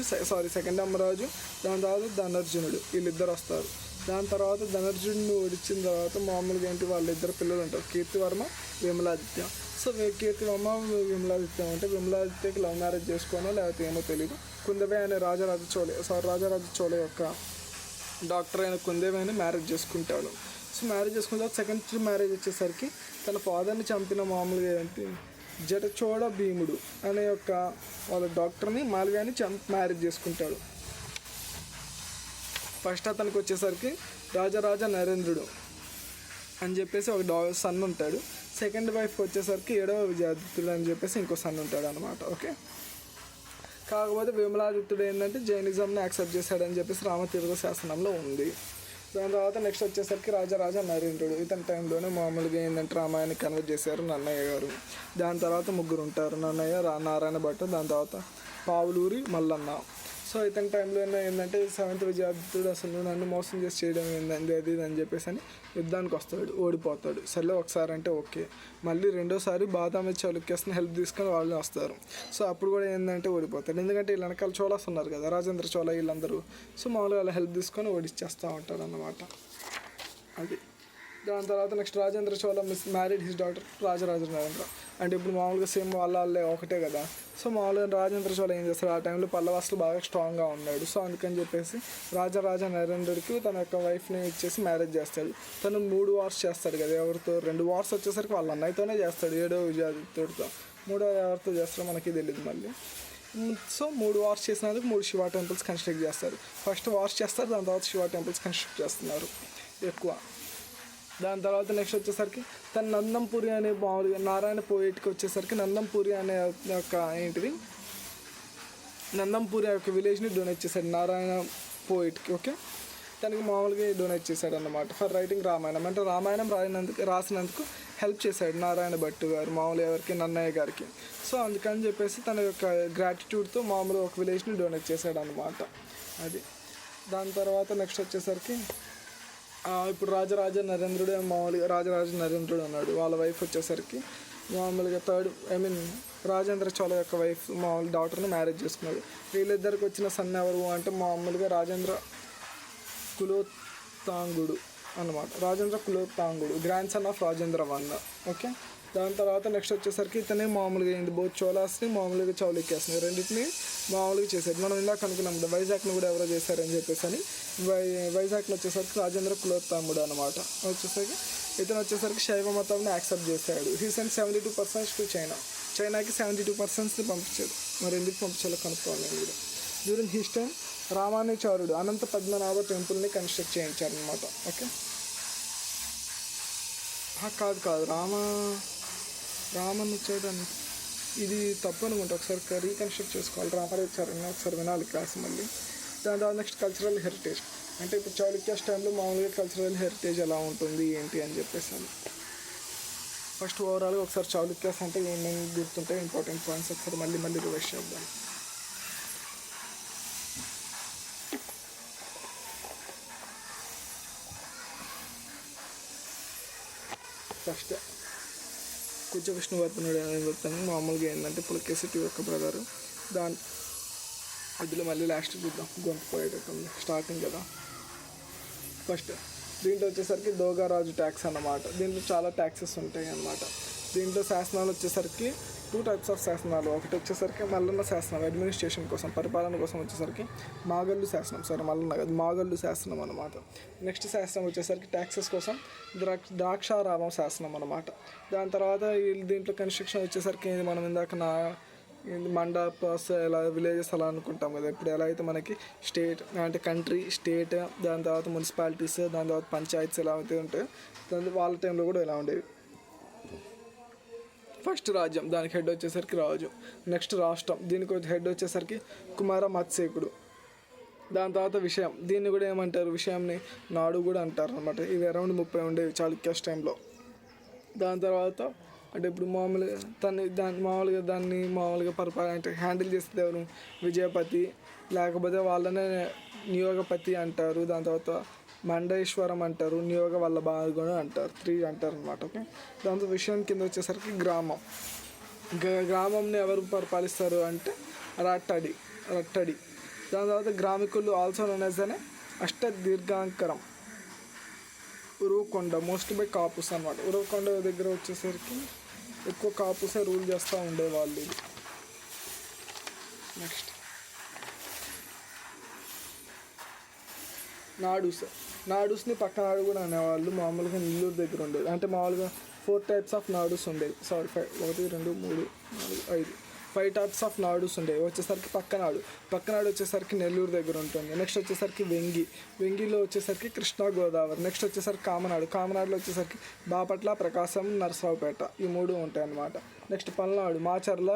సెకండ్ అమ్మరాజు, దాని తర్వాత ధనర్జునుడు, వీళ్ళిద్దరు వస్తారు. దాని తర్వాత ధనర్జుడిని ఓడించిన తర్వాత మామూలుగా ఏంటి వాళ్ళిద్దరు పిల్లలు ఉంటారు, కీర్తివర్మ విమలాదిత్య. సో కీర్తివర్మ విమలాదిత్య అంటే విమలాదిత్యకి లవ్ మ్యారేజ్ చేసుకోనో లేకపోతే ఏమో తెలియదు. కుందవే అనే రాజరాజ చోళ యొక్క డాక్టర్ అయిన కుందేవేని మ్యారేజ్ చేసుకుంటాడు. సో మ్యారేజ్ చేసుకున్న తర్వాత సెకండ్ మ్యారేజ్ వచ్చేసరికి తన ఫాదర్ని చంపిన మామూలుగా ఏంటి జటచోడ భీముడు అనే యొక్క వాళ్ళ డాక్టర్ని మాల్వ్యాని మ్యారేజ్ చేసుకుంటాడు. ఫస్ట్ అతనికి వచ్చేసరికి రాజరాజ నరేంద్రుడు అని చెప్పేసి ఒక సన్ ఉంటాడు. సెకండ్ వైఫ్ వచ్చేసరికి 7వ విజయాదిత్యుడు అని చెప్పేసి ఇంకో సన్ ఉంటాడు అనమాట. ఓకే, కాకపోతే విమలాదిత్యుడు ఏంటంటే జైనిజంని యాక్సెప్ట్ చేశాడని చెప్పేసి రామతీర్థ శాసనంలో ఉంది. దాని తర్వాత నెక్స్ట్ వచ్చేసరికి రాజరాజ నరేంద్రుడు. ఇతని టైంలోనే మామూలుగా ఏంటంటే రామాయణాన్ని కన్వర్ట్ చేశారు నన్నయ్య గారు. దాని తర్వాత 3 ఉంటారు, నన్నయ్య, నారాయణ భట్టు, దాని తర్వాత పావులూరి మల్లన్న. సో ఇతని టైంలో ఏంటంటే 7వ విజయాదిత్యుడు అసలు నన్ను మోసం చేసి చేయడం ఏంటంటే అది అని చెప్పేసి అని యుద్ధానికి వస్తాడు, ఓడిపోతాడు. సరే ఒకసారి అంటే ఓకే, మళ్ళీ రెండోసారి బాదామి చాళుక్యస్ని హెల్ప్ తీసుకొని వాళ్ళు వస్తారు. సో అప్పుడు కూడా ఏంటంటే ఓడిపోతాడు, ఎందుకంటే వీళ్ళ వెనకాల చోళాస్ ఉన్నారు కదా, రాజేంద్ర చోళ వీళ్ళందరూ. సో మామూలుగా వాళ్ళ హెల్ప్ తీసుకొని ఓడిచ్చేస్తూ ఉంటారు అన్నమాట. అది దాని తర్వాత next Rajendra Chola married his daughter Rajaraja Narendra. అంటే ఇప్పుడు మామూలుగా సేమ్ వాళ్ళే ఒకటే కదా. సో మామూలుగా రాజేంద్ర చోళ ఏం చేస్తారు, ఆ టైంలో పల్లవాసులు బాగా స్ట్రాంగ్గా ఉన్నాడు. సో అందుకని చెప్పేసి రాజరాజ నరేంద్రుడికి తన యొక్క వైఫ్ని ఇచ్చేసి మ్యారేజ్ చేస్తాడు. తను 3 వార్స్ చేస్తాడు కదా, ఎవరితో 2 వార్స్ వచ్చేసరికి వాళ్ళ అన్నయ్యతోనే చేస్తాడు, 7వ విజయాదిత్యుడితో. 3వ ఎవరితో చేస్తారో మనకి తెలియదు మళ్ళీ. సో 3 వార్స్ చేసినందుకు 3 శివ టెంపుల్స్ కన్స్ట్రక్ట్ చేస్తారు. ఫస్ట్ వార్స్ చేస్తారు, దాని తర్వాత శివ టెంపుల్స్ కన్స్ట్రక్ట్ చేస్తున్నారు ఎక్కువ. దాని తర్వాత నెక్స్ట్ వచ్చేసరికి తన నందంపురి అనే మామూలుగా నారాయణ పోయిట్కి వచ్చేసరికి నందంపురి అనే యొక్క నందంపురి యొక్క విలేజ్ని డొనేట్ చేశాడు నారాయణ పోయిట్కి. ఓకే, తనకి మామూలుగా డొనేట్ చేశాడు అన్నమాట ఫర్ రైటింగ్ రామాయణం. అంటే రామాయణం రాసినందుకు హెల్ప్ చేశాడు నారాయణ భట్టు గారు మామూలు ఎవరికి, నన్నయ్య గారికి. సో అందుకని చెప్పేసి తన యొక్క గ్రాటిట్యూడ్తో మామూలుగా ఒక విలేజ్ని డొనేట్ చేశాడు అన్నమాట. అది దాని తర్వాత నెక్స్ట్ వచ్చేసరికి ఇప్పుడు రాజరాజ నరేంద్రుడు మామూలుగా రాజరాజ నరేంద్రుడు అన్నాడు, వాళ్ళ వైఫ్ వచ్చేసరికి మామూలుగా రాజేంద్ర చోళ యొక్క వైఫ్ మామూలు డాటర్ని మ్యారేజ్ చేసుకున్నాడు. వీళ్ళిద్దరికి వచ్చిన సన్ ఎవరు అంటే మామూలుగా రాజేంద్ర కులోత్తాంగుడు అన్నమాట. రాజేంద్ర కులోత్తాంగుడు grandson of Rajendra one. Okay, దాని తర్వాత నెక్స్ట్ వచ్చేసరికి ఇతనే మామూలుగా ఏంది బోత్ చోళాస్ని మామూలుగా చౌలిక్యాస్ని రెండింటిని మామూలుగా చేశారు. మనం ఇందాక అనుకున్నాం కదా వైజాగ్ని కూడా ఎవరో చేశారని చెప్పేసి అని. వైజాగ్లో వచ్చేసరికి రాజేంద్ర కులోత్తాంగుడు అనమాట. వచ్చేసరికి ఇతను వచ్చేసరికి శైవ మతాన్ని యాక్సెప్ట్ చేశాడు. హీ సెంట్ 72% టు చైనాకి 72% పంపించాడు. మరి ఎందుకు పంపించాలో కనుక్కోవాలి నేను కూడా. During his time రామానుచారుడు Anantha Padmanabha టెంపుల్ని కన్స్ట్రక్ట్ చేయించారు అనమాట. ఓకే, కాదు రామానుచారుడు ఇది తప్పు అనుకుంటా, ఒకసారి రీకన్స్ట్రక్ట్ చేసుకోవాలి. రామానుచారుని ఒకసారి వినాలి క్లాస్ మళ్ళీ. దాని తర్వాత నెక్స్ట్ కల్చరల్ హెరిటేజ్ అంటే ఇప్పుడు చాళుక్యాస్ టైంలో మామూలుగా కల్చరల్ హెరిటేజ్ ఎలా ఉంటుంది ఏంటి అని చెప్పేసి అని. ఫస్ట్ ఓవరాల్గా ఒకసారి చాళుక్యాస్ అంటే ఏమేమి గుర్తుంటాయి ఇంపార్టెంట్ పాయింట్స్ ఒకసారి మళ్ళీ రివైజ్ చేద్దాం. ఫస్ట్ కుచ విష్ణువర్ధనుడు అనే వ్యక్తి మామూలుగా ఏంటంటే పులకేశి యొక్క బ్రదరు. అందులో మళ్ళీ లాస్ట్ చూద్దాం, గొంతు పోయేటట్టుంది స్టార్టింగ్ కదా. ఫస్ట్ దీంట్లో వచ్చేసరికి దోగారాజు ట్యాక్స్ అన్నమాట. దీంట్లో చాలా ట్యాక్సెస్ ఉంటాయి అన్నమాట. దీంట్లో శాసనాలు వచ్చేసరికి 2 టైప్స్ ఆఫ్ శాసనాలు. ఒకటి వచ్చేసరికి మల్లన్న శాసనం అడ్మినిస్ట్రేషన్ కోసం పరిపాలన కోసం వచ్చేసరికి మాగల్లు శాసనం, మాగల్లు శాసనం అనమాట. నెక్స్ట్ శాసనం వచ్చేసరికి ట్యాక్సెస్ కోసం ద్రాక్షారామం శాసనం అనమాట. దాని తర్వాత దీంట్లో కన్స్ట్రక్షన్ వచ్చేసరికి మనం ఇందాక మండపాస్ ఎలా విలేజెస్ అలా అనుకుంటాం కదా. ఇప్పుడు ఎలా అయితే మనకి స్టేట్ అంటే కంట్రీ స్టేట్ దాని తర్వాత మున్సిపాలిటీస్ దాని తర్వాత పంచాయత్స్ ఎలా అయితే ఉంటాయో దాని వాళ్ళ టైంలో కూడా ఎలా ఉండేవి. ఫస్ట్ రాజ్యం, దానికి హెడ్ వచ్చేసరికి రాజు. నెక్స్ట్ రాష్ట్రం, దీనికి హెడ్ వచ్చేసరికి కుమార మత్స్యకుడు. దాని తర్వాత విషయం, దీన్ని కూడా ఏమంటారు విషయంని నాడు కూడా అంటారు అనమాట. ఇవి అరౌండ్ 30 ఉండేవి చాళుక్యాస్ టైంలో. దాని తర్వాత అంటే ఇప్పుడు దాన్ని మామూలుగా పరిపాలన అంటే హ్యాండిల్ చేస్తే ఎవరు విజయపతి, లేకపోతే వాళ్ళనే నియోగపతి అంటారు. దాని తర్వాత మండేశ్వరం అంటారు, నియోగ వల్లభ కూడా అంటారు. 3 అంటారు అనమాట. ఓకే, దాంతో విషయం కింద వచ్చేసరికి గ్రామంని ఎవరు పరిపాలిస్తారు అంటే రట్టడి. దాని తర్వాత గ్రామికులు ఆల్సో నోన్ యాజ్ అనే అష్టదీర్ఘాంకరం ఉరువకొండ మోస్ట్ బై కాపుస్ అనమాట. ఉరువకొండ దగ్గర వచ్చేసరికి ఎక్కువ కాపుసే రూల్ చేస్తూ ఉండేవాళ్ళు. నెక్స్ట్ నాడుస్ని పక్కనాడు కూడా అనేవాళ్ళు. మామూలుగా నెల్లూరు దగ్గర ఉండేది. అంటే మామూలుగా 4 టైప్స్ ఆఫ్ నాడుస్ ఉండేవి. 1 2 3 4 5 5 టైప్స్ ఆఫ్ నాడుస్ ఉండేవి. వచ్చేసరికి పక్కనాడు వచ్చేసరికి నెల్లూరు దగ్గర ఉంటుంది. నెక్స్ట్ వచ్చేసరికి వెంగిలో వచ్చేసరికి కృష్ణా గోదావరి. నెక్స్ట్ వచ్చేసరికి కామనాడులో వచ్చేసరికి బాపట్ల, ప్రకాశం, నరసరావుపేట ఈ 3 ఉంటాయి అన్నమాట. నెక్స్ట్ పల్నాడు, మాచర్ల,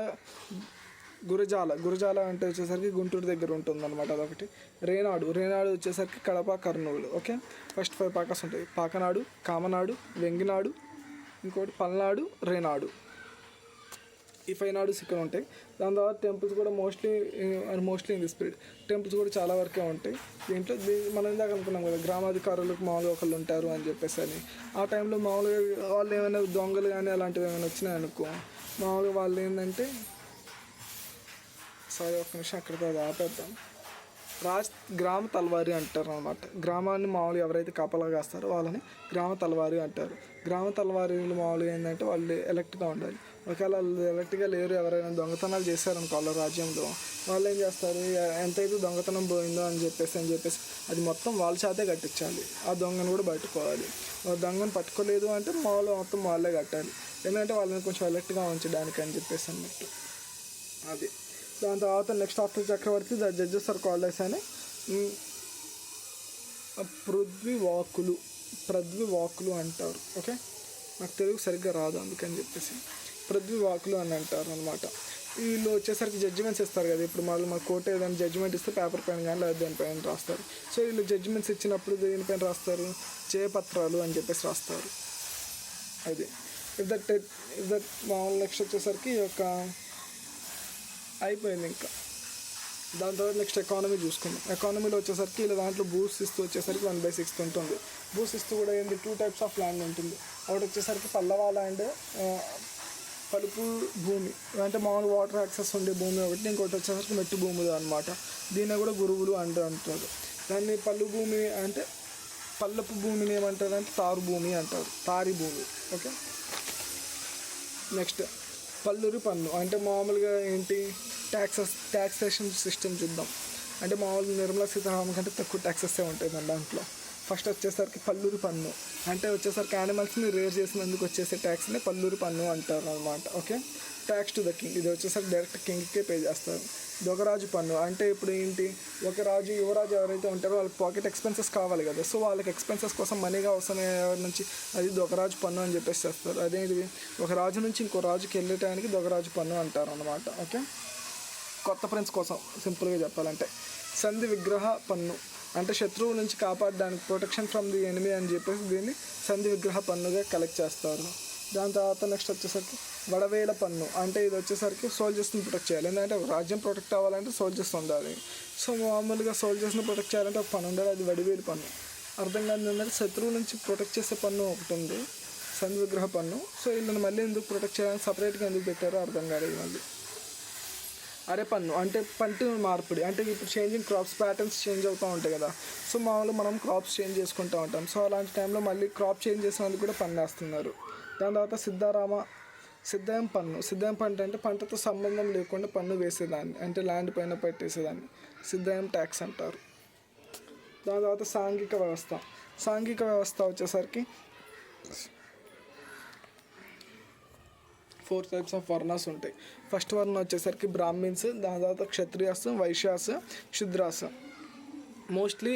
గురజాల అంటే వచ్చేసరికి గుంటూరు దగ్గర ఉంటుంది అనమాట. అదొకటి. రేనాడు వచ్చేసరికి కడప, కర్నూలు. ఓకే, ఫస్ట్ 5 పాకస్ ఉంటాయి. పాకనాడు, కామనాడు, వెంగినాడు, ఇంకోటి పల్నాడు, రేనాడు. ఈ 5 నాడుస్ ఇక్కడ ఉంటాయి. దాని తర్వాత టెంపుల్స్ కూడా mostly in the spirit temples కూడా చాలా వరకే ఉంటాయి. దీంట్లో మనం ఇందాక అనుకున్నాం కదా గ్రామాధికారులకు మామూలుగా ఒకళ్ళు ఉంటారు అని చెప్పేసి అని. ఆ టైంలో మామూలుగా వాళ్ళు ఏమైనా దొంగలు కానీ అలాంటివి ఏమైనా వచ్చినాయి అనుకో, మామూలుగా వాళ్ళు ఏంటంటే ఒక్క నిమిషం అక్కడితో ఆపేద్దాం. గ్రామ తల్వారి అంటారు అనమాట. గ్రామాన్ని మామూలుగా ఎవరైతే కాపలా కాస్తారో వాళ్ళని గ్రామ తల్వారి అంటారు. గ్రామ తల్వారీలు మామూలుగా ఏంటంటే వాళ్ళు ఎలక్ట్గా ఉండాలి. ఒకవేళ వాళ్ళు ఎలక్ట్గా లేరు, ఎవరైనా దొంగతనాలు చేశారనుకో వాళ్ళ రాజ్యంలో, వాళ్ళు ఏం చేస్తారు ఎంతైతే దొంగతనం పోయిందో అని చెప్పేసి అది మొత్తం వాళ్ళ చేతే కట్టించాలి. ఆ దొంగను కూడా పట్టుకోవాలి. దొంగను పట్టుకోలేదు అంటే మామూలుగా మొత్తం వాళ్ళే కట్టాలి. ఎందుకంటే వాళ్ళని కొంచెం ఎలక్ట్గా ఉంచడానికి అని చెప్పేసి అన్నట్టు అది. దాని తర్వాత నెక్స్ట్ ఆఫ్టర్ చక్రవర్తి the judges are called as అని పృథ్వీవాకులు అంటారు. ఓకే, నాకు తెలుగు సరిగ్గా రాదు అందుకని చెప్పేసి పృథ్వీవాకులు అని అంటారు అనమాట. వీళ్ళు వచ్చేసరికి జడ్జిమెంట్స్ ఇస్తారు కదా. ఇప్పుడు మన కోర్టు ఏదైనా జడ్జిమెంట్ ఇస్తే పేపర్ పైన కానీ లేదా దేనిపైన రాస్తారు. సో వీళ్ళు జడ్జిమెంట్స్ ఇచ్చినప్పుడు దేనిపైన రాస్తారు, జయపత్రాలు అని చెప్పేసి రాస్తారు. అది ఇఫ్ దట్ మామూలు నెక్స్ట్ వచ్చేసరికి ఈ యొక్క అయిపోయింది. ఇంకా దాని తర్వాత నెక్స్ట్ ఎకానమీ చూసుకుందాం. ఎకానమీలో వచ్చేసరికి ఇలా దాంట్లో భూశిస్తు వచ్చేసరికి 1/6 ఉంటుంది. భూశిస్తు కూడా ఏంటి 2 టైప్స్ ఆఫ్ ల్యాండ్ ఉంటుంది. ఒకటి వచ్చేసరికి పల్లవ ల్యాండ్, పలుపు భూమి అంటే మామూలు వాటర్ యాక్సెస్ ఉండే భూమి ఒకటి, ఇంకోటి వచ్చేసరికి మెట్టు భూములు అనమాట. దీన్ని కూడా గురువులు అంటారు. దాన్ని పల్లు భూమి అంటే పల్లపు భూమిని ఏమంటారు అంటే తారు భూమి అంటారు, తారి భూమి. ఓకే, నెక్స్ట్ పల్లూరి పన్ను అంటే మామూలుగా ఏంటి ట్యాక్సేషన్ సిస్టమ్ చూద్దాం. అంటే మామూలుగా నిర్మలా సీతారామన్ కంటే తక్కువ ట్యాక్సెసే ఉంటాయి మన దాంట్లో. ఫస్ట్ వచ్చేసరికి పల్లూరి పన్ను అంటే వచ్చేసరికి యానిమల్స్ని రేర్ చేసినందుకు వచ్చేసే ట్యాక్స్ని పల్లూరి పన్ను అంటారు అనమాట. Okay, tax to the king ఇది వచ్చేసరికి డైరెక్ట్ కింగ్కే పే చేస్తారు. దొగరాజు పన్ను అంటే ఇప్పుడు ఏంటి, ఒక రాజు యువరాజు ఎవరైతే ఉంటారో వాళ్ళకి పాకెట్ ఎక్స్పెన్సెస్ కావాలి కదా, సో వాళ్ళకి ఎక్స్పెన్సెస్ కోసం మనీగా అవసరమైన ఎవరి నుంచి అది దొగరాజు పన్ను అని చెప్పేసి చేస్తారు. అదేంటి, ఒక రాజు నుంచి ఇంకో రాజుకి వెళ్ళటానికి దొగరాజు పన్ను అంటారు అనమాట. ఓకే, కొత్త ప్రిన్స్ కోసం సింపుల్గా చెప్పాలంటే సంధి విగ్రహ పన్ను అంటే శత్రువు నుంచి కాపాడడానికి ప్రొటెక్షన్ ఫ్రమ్ ది ఎనిమీ అని చెప్పేసి దీన్ని సంధి విగ్రహ పన్నుగా కలెక్ట్ చేస్తారు. దాని తర్వాత నెక్స్ట్ వచ్చేసరికి వడవేల పన్ను అంటే ఇది వచ్చేసరికి సోల్జర్స్ని ప్రొటెక్ట్ చేయాలి. ఎందుకంటే రాజ్యం ప్రొటెక్ట్ అవ్వాలంటే సోల్జర్స్ ఉండాలి. సో మామూలుగా సోల్జర్స్ని ప్రొటెక్ట్ చేయాలంటే ఒక పన్ను ఉండాలి, అది వడివేలు పన్ను. అర్థం కాదు ఏంటంటే శత్రువు నుంచి ప్రొటెక్ట్ చేసే పన్ను ఒకటి ఉంది, సంధి విగ్రహ పన్ను. సో వీళ్ళని మళ్ళీ ఎందుకు ప్రొటెక్ట్ చేయాలని సపరేట్గా ఎందుకు పెట్టారో అర్థం కాలేదు మళ్ళీ. అరే పన్ను అంటే పంట మార్పిడి అంటే ఇప్పుడు చేంజింగ్ క్రాప్స్ ప్యాటర్న్స్ చేంజ్ అవుతూ ఉంటాయి కదా, సో మామూలుగా మనం క్రాప్స్ చేంజ్ చేసుకుంటూ ఉంటాం. సో అలాంటి టైంలో మళ్ళీ క్రాప్ చేంజ్ చేసినందుకు కూడా పన్ను వేస్తున్నారు. దాని తర్వాత సిద్ధాయం పన్ను. సిద్ధాయం పంట అంటే పంటతో సంబంధం లేకుండా పన్ను వేసేదాన్ని, అంటే ల్యాండ్ పైన పెట్టేసేదాన్ని సిద్ధాయం ట్యాక్స్ అంటారు. దాని తర్వాత సాంఘిక వ్యవస్థ వచ్చేసరికి 4 టైప్స్ ఆఫ్ వర్ణాస్ ఉంటాయి. ఫస్ట్ వర్ణ వచ్చేసరికి బ్రాహ్మిన్స్, దాని తర్వాత క్షత్రియాస్, వైశ్యాస్, శుద్రాస్. మోస్ట్లీ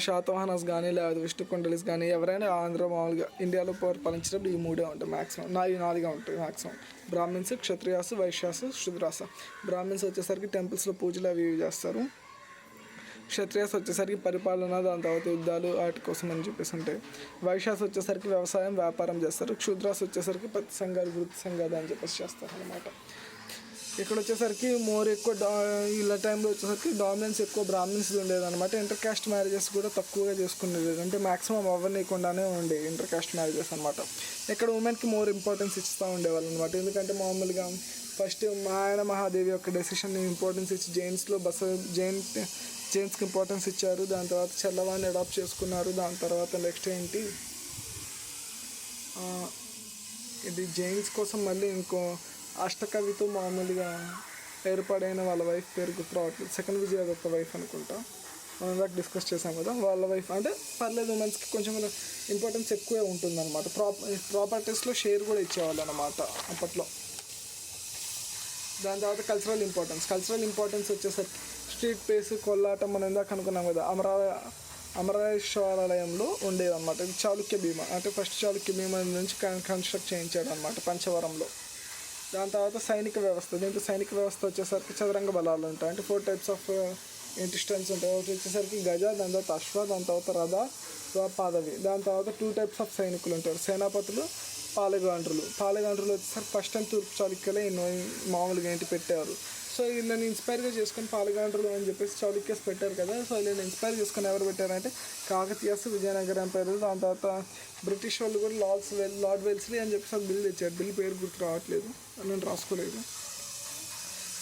శాతవాహనాస్ కానీ లేదా విష్ణుకుండలిస్ కానీ ఎవరైనా ఆంధ్ర మామూలుగా ఇండియాలో పరిపాలించినప్పుడు ఈ 3 ఉంటాయి మ్యాక్సిమం, 4 ఉంటాయి మ్యాక్సిమం. బ్రాహ్మిన్స్, క్షత్రియాస్, వైశ్యాస్, శుద్రాస్. బ్రాహ్మిన్స్ వచ్చేసరికి టెంపుల్స్లో పూజలు అవి చేస్తారు. క్షత్రియాస్ వచ్చేసరికి పరిపాలన, దాని తర్వాత యుద్ధాలు వాటి కోసం అని చెప్పేసి ఉంటాయి. వైశ్యాస్ వచ్చేసరికి వ్యవసాయం వ్యాపారం చేస్తారు. క్షుద్రాస్ వచ్చేసరికి పత్తి సంఘాలు వృత్తి సంఘాలు అని చెప్పేసి చేస్తారు అనమాట. ఇక్కడ వచ్చేసరికి ఎక్కువ ఇలా టైంలో వచ్చేసరికి డామినెన్స్ ఎక్కువ బ్రాహ్మిన్స్ ఉండేదన్నమాట. ఇంటర్ కాస్ట్ మ్యారేజెస్ కూడా తక్కువగా చేసుకునేది, అంటే మ్యాక్సిమం అవ్వనీయకుండానే ఉండేవి ఇంటర్ కాస్ట్ మ్యారేజెస్ అనమాట. ఇక్కడ ఉమెన్కి ఇంపార్టెన్స్ ఇస్తూ ఉండేవాళ్ళు అనమాట. ఎందుకంటే మామూలుగా ఫస్ట్ ఆయన మహాదేవి యొక్క డెసిషన్ ఇంపార్టెన్స్ ఇచ్చి జైన్స్కి ఇంపార్టెన్స్ ఇచ్చారు. దాని తర్వాత చల్లవాడిని అడాప్ట్ చేసుకున్నారు. దాని తర్వాత నెక్స్ట్ ఏంటి, ఇది జైన్స్ కోసం మళ్ళీ ఇంకో అష్టకవితో మామూలుగా ఏర్పడైన వాళ్ళ వైఫ్ పేరు గుర్తు రావట్లేదు, సెకండ్ విజయదత్త వైఫ్ అనుకుంటా, మనం ఇందాక డిస్కస్ చేసాం కదా. వాళ్ళ వైఫ్ అంటే పర్లేదు, ఉమెన్స్కి కొంచెం ఇంపార్టెన్స్ ఎక్కువే ఉంటుందన్నమాట. ప్రాపర్టీస్లో షేర్ కూడా ఇచ్చేవాళ్ళు అనమాట అప్పట్లో. దాని తర్వాత కల్చరల్ ఇంపార్టెన్స్ వచ్చేసరికి స్ట్రీట్ ప్లేస్, కోలాటం మనం ఇందాక అనుకున్నాం కదా, అమరేశ్వరాలయంలో ఉండేదన్నమాట. ఇది చాళుక్య భీమ అంటే ఫస్ట్ చాళుక్య భీమ నుంచి కన్స్ట్రక్ట్ చేయించాడు అనమాట పంచవరంలో. దాని తర్వాత సైనిక వ్యవస్థ. దీంట్లో సైనిక వ్యవస్థ వచ్చేసరికి చదరంగ బలాలు ఉంటాయి, అంటే 4 టైప్స్ ఆఫ్ స్ట్రెంగ్స్ ఉంటాయి. ఒకటి వచ్చేసరికి గజ, దాని తర్వాత అశ్వ, దాని తర్వాత రథ, పాదవి. దాని తర్వాత 2 టైప్స్ ఆఫ్ సైనికులు ఉంటారు, సేనాపతులు, పాలెగాండ్రులు వచ్చేసరికి ఫస్ట్ అండ్ తూర్పు చాళుక్యులే మామూలుగా ఏంటి పెట్టారు. సో వీళ్ళని ఇన్స్పైర్గా చేసుకొని పాలెగాండ్రులు అని చెప్పేసి చాళుక్యస్ పెట్టారు కదా. సో వీళ్ళని ఇన్స్పైర్ చేసుకొని ఎవరు పెట్టారంటే కాకతీయస్, విజయనగరం ఎంపైర్. దాని తర్వాత బ్రిటిష్ వాళ్ళు కూడా లార్డ్ వెల్స్లీ అని చెప్పేసి బిల్ తెచ్చారు. బిల్ పేరు గుర్తు రావట్లేదు, నేను రాసుకోలేదు.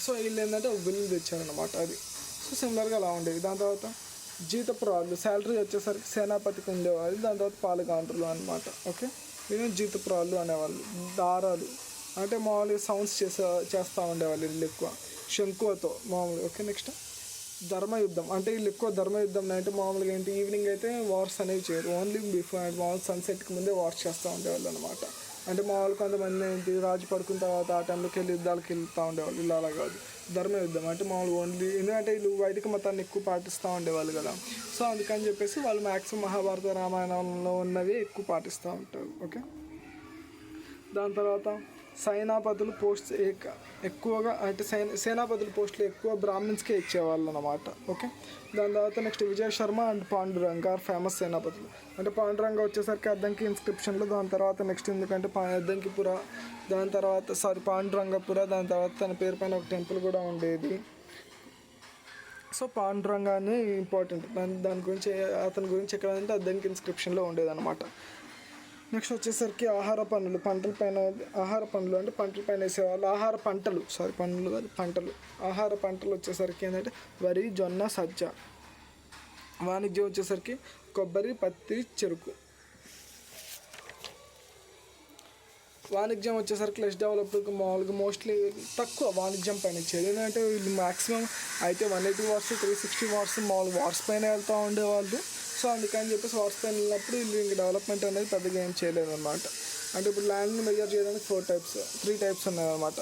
సో వీళ్ళు ఏంటంటే ఒక బిల్ తెచ్చారనమాట అది. సో సిమిలర్గా అలా ఉండేవి. దాని తర్వాత జీతపురాలు, శాలరీ వచ్చేసరికి సేనాపతికి ఉండేవాళ్ళు. దాని తర్వాత పాలెగాండ్రులు అనమాట. ఓకే, వీళ్ళు జీతపురాలు అనేవాళ్ళు. దారాలు అంటే మామూలుగా సౌండ్స్ చేస్తూ ఉండేవాళ్ళు వీళ్ళు ఎక్కువ శంకువతో మామూలుగా. ఓకే, నెక్స్ట్ ధర్మయుద్ధం అంటే వీళ్ళు ఎక్కువ ధర్మయుద్ధం అంటే మామూలుగా ఏంటి ఈవినింగ్ అయితే వార్స్ అనేవి చేయరు, ఓన్లీ మామూలు సన్సెట్కి ముందే వార్స్ చేస్తూ ఉండేవాళ్ళు అనమాట. అంటే మామూలు కొంతమంది ఏంటి రాజు పడుకున్న తర్వాత ఆ టైంలోకి వెళ్ళి యుద్ధాలకు వెళ్తూ ఉండేవాళ్ళు. ఇలా అలా కాదు, ధర్మయుద్ధం అంటే మామూలు ఓన్లీ ఎందుకంటే వీళ్ళు వైదిక మతాన్ని ఎక్కువ పాటిస్తూ ఉండేవాళ్ళు కదా. సో అందుకని చెప్పేసి వాళ్ళు మ్యాక్సిమం మహాభారత రామాయణంలో ఉన్నవి ఎక్కువ పాటిస్తూ ఉంటారు. ఓకే, దాని తర్వాత సేనాపతులు పోస్ట్ ఎక్కువగా అంటే సేనాపతుల పోస్టులు ఎక్కువ బ్రాహ్మిన్స్కే ఇచ్చేవాళ్ళు అనమాట. ఓకే, దాని తర్వాత next Vijay Sharma and Panduranga famous సేనాపతులు. అంటే పాండురంగ వచ్చేసరికి అద్దంకి ఇన్స్క్రిప్షన్లో, దాని తర్వాత నెక్స్ట్ ఎందుకంటే అద్దంకిపుర, దాని తర్వాత పాండురంగపుర, దాని తర్వాత తన పేరు పైన ఒక టెంపుల్ కూడా ఉండేది. సో పాండురంగ అని ఇంపార్టెంట్, దాని గురించి అతని గురించి ఎక్కడంటే అద్దంకి ఇన్స్క్రిప్షన్లో ఉండేదన్నమాట. నెక్స్ట్ వచ్చేసరికి ఆహార పనులు, ఆహార పనులు అంటే పంటల పైన వేసేవాళ్ళు. పనులు కాదు పంటలు. ఆహార పంటలు వచ్చేసరికి ఏంటంటే వరి, జొన్న, సజ్జ. వాణిజ్యం వచ్చేసరికి కొబ్బరి, పత్తి, చెరుకు. వాణిజ్యం వచ్చేసరికి లెస్ డెవలప్డ్, మామూలుగా మోస్ట్లీ తక్కువ వాణిజ్యం పైన ఇచ్చేది. ఏంటంటే వీళ్ళు మ్యాక్సిమం అయితే 180 వార్స్ 360 వార్స్ మామూలు వార్స్ పైన వెళ్తూ ఉండేవాళ్ళు. సో అందుకని చెప్పేసి వార్స్ పైన వెళ్ళినప్పుడు వీళ్ళు ఇంక డెవలప్మెంట్ అనేది పెద్దగా ఏం చేయలేదు అనమాట. అంటే ఇప్పుడు ల్యాండ్ని మెజర్ చేయడానికి 3 టైప్స్ ఉన్నాయన్నమాట.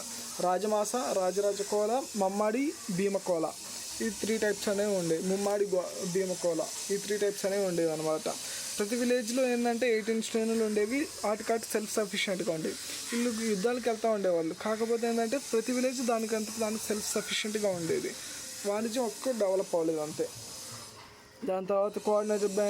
రాజమాస, రాజరాజకోల, మమ్మాడి, భీమకోల. ఈ 3 టైప్స్ అనేవి ఉండేవి. ముమ్మాడి, భీమకోల, ఈ 3 టైప్స్ అనేవి ఉండేవి అనమాట. ప్రతి విలేజ్లో ఏంటంటే 18 శ్రేణులు ఉండేవి. వాటికాటి సెల్ఫ్ సఫిషియెంట్గా ఉండేవి. వీళ్ళు యుద్ధాలకు వెళ్తూ ఉండేవాళ్ళు. కాకపోతే ఏంటంటే ప్రతి విలేజ్ దానికి సెల్ఫ్ సఫిషియెంట్గా ఉండేది. వాణిజ్యం ఒక్క డెవలప్ అవ్వలేదు అంతే. దాని తర్వాత కోఆర్డినేటెడ్ బై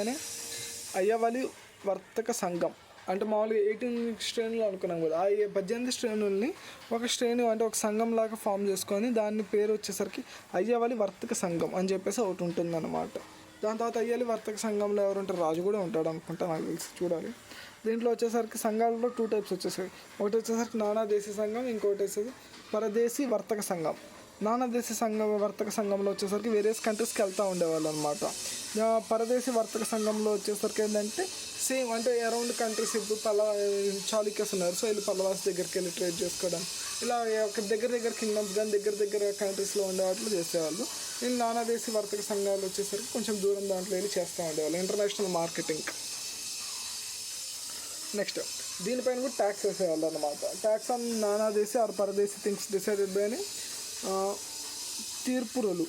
అయ్యవలి వర్తక సంఘం. అంటే మామూలుగా 18 శ్రేణులు అనుకున్నాం కదా, ఆ 18 శ్రేణుల్ని ఒక శ్రేణి అంటే ఒక సంఘం లాగా ఫామ్ చేసుకొని దాని పేరు వచ్చేసరికి అయ్యవలి వర్తక సంఘం అని చెప్పేసి ఒకటి ఉంటుందన్నమాట. దాని తర్వాత అయ్యవలి వర్తక సంఘంలో ఎవరు ఉంటారు, రాజు కూడా ఉంటాడు అనుకుంటా, నాకు తెలిసి చూడాలి. దీంట్లో వచ్చేసరికి సంఘాలలో 2 టైప్స్ వచ్చేసరికి, ఒకటి వచ్చేసరికి నానాదేశీ సంఘం, ఇంకోటి వచ్చేసి పరదేశీ వర్తక సంఘం. నానాదేశీ వర్తక సంఘంలో వచ్చేసరికి వేరియస్ కంట్రీస్కి వెళ్తూ ఉండేవాళ్ళు అనమాట. పరదేశీ వర్తక సంఘంలో వచ్చేసరికి ఏంటంటే సేమ్ అంటే అరౌండ్ కంట్రీస్, ఇప్పుడు చాళుక్యస్ ఉన్నారు, సో వీళ్ళు పల్లవాస్ దగ్గరికి వెళ్ళి ట్రేడ్ చేసుకోవడం, ఇలా ఒక దగ్గర కింగ్డమ్స్ కానీ దగ్గర కంట్రీస్లో ఉండే వాటిలో చేసేవాళ్ళు. వీళ్ళు నానాదేశీ వర్తక సంఘాలు వచ్చేసరికి కొంచెం దూరం దాంట్లో వెళ్ళి చేస్తూ ఉండేవాళ్ళు, ఇంటర్నేషనల్ మార్కెటింగ్. నెక్స్ట్ దీనిపైన కూడా ట్యాక్స్ వేసేవాళ్ళు అనమాట. Tax on Nanadeshi or Paradeshi things decided by అని తీర్పురులు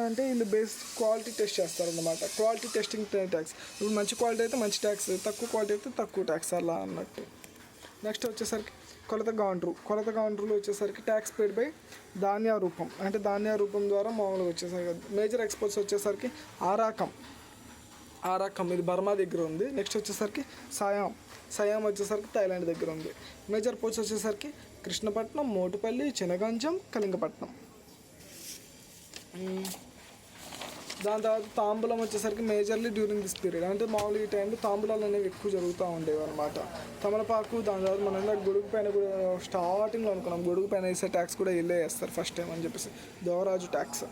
అంటే వీళ్ళు బేస్డ్ క్వాలిటీ టెస్ట్ చేస్తారన్నమాట. Quality testing tax. ఇప్పుడు మంచి క్వాలిటీ అయితే మంచి ట్యాక్స్, తక్కువ క్వాలిటీ అయితే తక్కువ ట్యాక్స్ అలా అన్నట్టు. నెక్స్ట్ వచ్చేసరికి కొలత గౌండ్రులు వచ్చేసరికి ట్యాక్స్ పేడ్ బై ధాన్య రూపం. అంటే ధాన్య రూపం ద్వారా మామూలుగా వచ్చేసరికి మేజర్ ఎక్స్పోర్ట్స్ వచ్చేసరికి ఆరాకం ఇది బర్మా దగ్గర ఉంది. నెక్స్ట్ వచ్చేసరికి సయాం వచ్చేసరికి థాయిలాండ్ దగ్గర ఉంది. మేజర్ పోర్ట్స్ వచ్చేసరికి కృష్ణపట్నం, మోటుపల్లి, చినగంజం, కళింగపట్నం. దాని తర్వాత తాంబూలం వచ్చేసరికి మేజర్లీ డ్యూరింగ్ దిస్ పీరియడ్, అంటే మామూలు ఈ టైంలో తాంబూలాలు అనేవి ఎక్కువ జరుగుతూ ఉండేవి అనమాట. తమలపాకు, దాని తర్వాత మనం గొడుగు పైన కూడా స్టార్టింగ్లో అనుకున్నాం, గొడుగు పైన వేసే ట్యాక్స్ కూడా వీళ్ళే వేస్తారు ఫస్ట్ టైం అని చెప్పేసి, దేవరాజు ట్యాక్స్.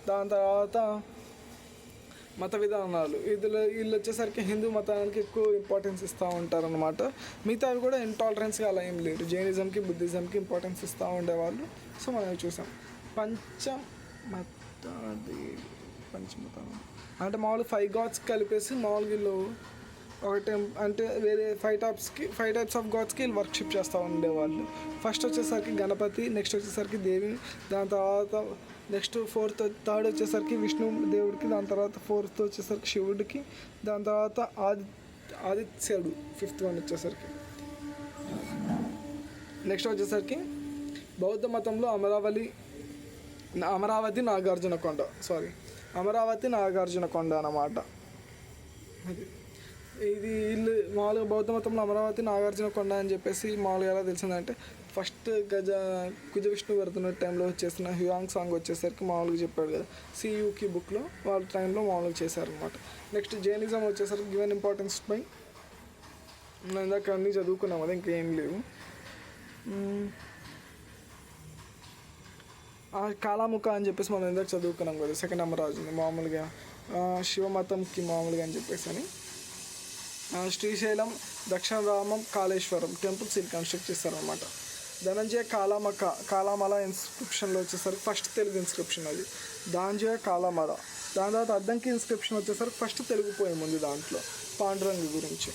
దాని తర్వాత మత విధానాలు, వీళ్ళు వచ్చేసరికి హిందూ మతానికి ఎక్కువ ఇంపార్టెన్స్ ఇస్తూ ఉంటారనమాట. మిగతావి కూడా ఇంటాలరెన్స్గా అలా ఏం లేదు, జైనిజంకి, బుద్ధిజంకి ఇంపార్టెన్స్ ఇస్తూ ఉండేవాళ్ళు. సో మనం చూసాం. పంచమతం అంటే మామూలు 5 గాడ్స్ కలిపేసి మామూలుగా వీళ్ళు ఒకటి అంటే వేరే 5 టైప్స్ ఆఫ్ గాడ్స్కి వీళ్ళు వర్షిప్ చేస్తూ ఉండేవాళ్ళు. ఫస్ట్ వచ్చేసరికి గణపతి, నెక్స్ట్ వచ్చేసరికి దేవి, దాని తర్వాత నెక్స్ట్ థర్డ్ వచ్చేసరికి విష్ణు దేవుడికి, దాని తర్వాత 4th వచ్చేసరికి శివుడికి, దాని తర్వాత ఆదిత్యుడు 5th వన్ వచ్చేసరికి. నెక్స్ట్ వచ్చేసరికి బౌద్ధ మతంలో అమరావతి నాగార్జున కొండ అన్నమాట. ఇది వీళ్ళు మామూలుగా బౌద్ధ మతంలో అమరావతి నాగార్జున కొండ అని చెప్పేసి మామూలుగా ఎలా తెలిసిందంటే ఫస్ట్ కుజ విష్ణువర్ధన టైంలో వచ్చేసిన హ్యూయాంగ్ సాంగ్ వచ్చేసరికి మామూలుగా చెప్పాడు కదా, సియూకి బుక్లో వాళ్ళ టైంలో మామూలుగా చేశారనమాట. నెక్స్ట్ జైనిజం వచ్చేసరికి గివెన్ ఇంపార్టెన్స్ బై, మనం ఇందాక అన్నీ చదువుకున్నాం కదా, ఇంకేం లేవు. కాలాముఖ అని చెప్పేసి మనం ఇందాక చదువుకున్నాం కదా, సెకండ్ అమరాజుని మామూలుగా శివమతంకి మామూలుగా అని చెప్పేసి అని. శ్రీశైలం, దక్షిణరామం, కాళేశ్వరం టెంపుల్స్ వీళ్ళు కన్స్ట్రక్ట్ చేస్తారనమాట. ధనంజయ కాలామల ఇన్స్క్రిప్షన్లో వచ్చేసరికి ఫస్ట్ తెలుగు ఇన్స్క్రిప్షన్ అది, ధనంజయ కాలామల. దాని తర్వాత అద్దంకి ఇన్స్క్రిప్షన్ వచ్చేసరికి ఫస్ట్ తెలుగు పోయం ఉంది దాంట్లో, పాండురంగ గురించి.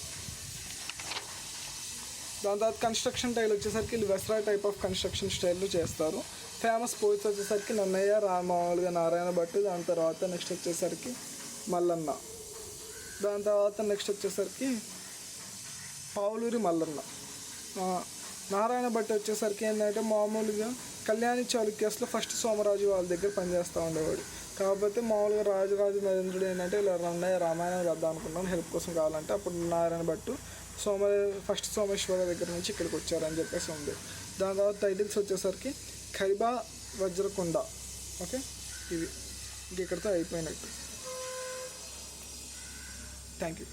దాని తర్వాత కన్స్ట్రక్షన్ స్టైల్ వచ్చేసరికి వీళ్ళు వెస్రా టైప్ ఆఫ్ కన్స్ట్రక్షన్ స్టైల్లో చేస్తారు. ఫేమస్ పోయిట్స్ వచ్చేసరికి నన్నయ్య, మామూలుగా నారాయణ భట్టు, దాని తర్వాత నెక్స్ట్ వచ్చేసరికి మల్లన్న, దాని తర్వాత నెక్స్ట్ వచ్చేసరికి పావులూరి మల్లన్న. నారాయణ భట్టు వచ్చేసరికి ఏంటంటే మామూలుగా కళ్యాణి చాళుక్యస్లో ఫస్ట్ సోమరాజు వాళ్ళ దగ్గర పనిచేస్తూ ఉండేవాడు. కాకపోతే మామూలుగా రాజరాజు నరేంద్రుడు ఏంటంటే ఇలా రామాయణం రాద్దాం అనుకున్నాను, హెల్ప్ కోసం కావాలంటే అప్పుడు నారాయణ భట్టు ఫస్ట్ సోమేశ్వర దగ్గర నుంచి ఇక్కడికి వచ్చారని చెప్పేసి ఉంది. దాని తర్వాత టైటిల్స్ వచ్చేసరికి ఖైబా వజ్రకొండ, ఓకే, ఇవి ఇంక ఇక్కడితో అయిపోయినట్టు. Thank you.